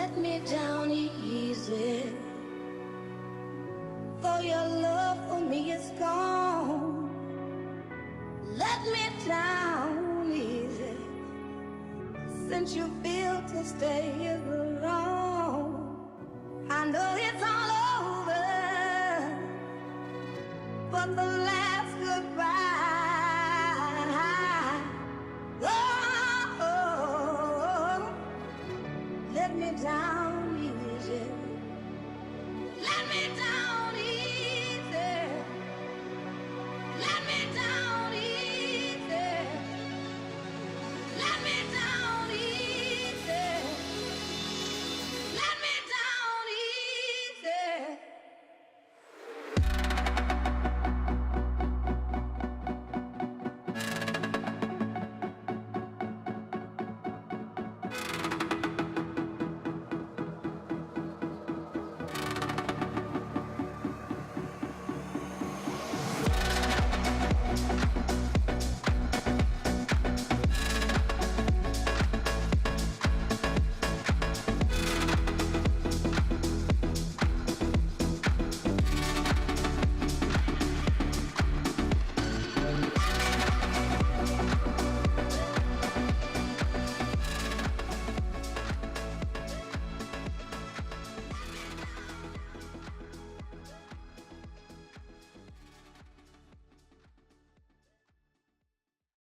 let me down easy. For your love for me is gone. Let me down easy. Since you feel to stay here alone, I know it's all over, but the last goodbye. Oh, let me down.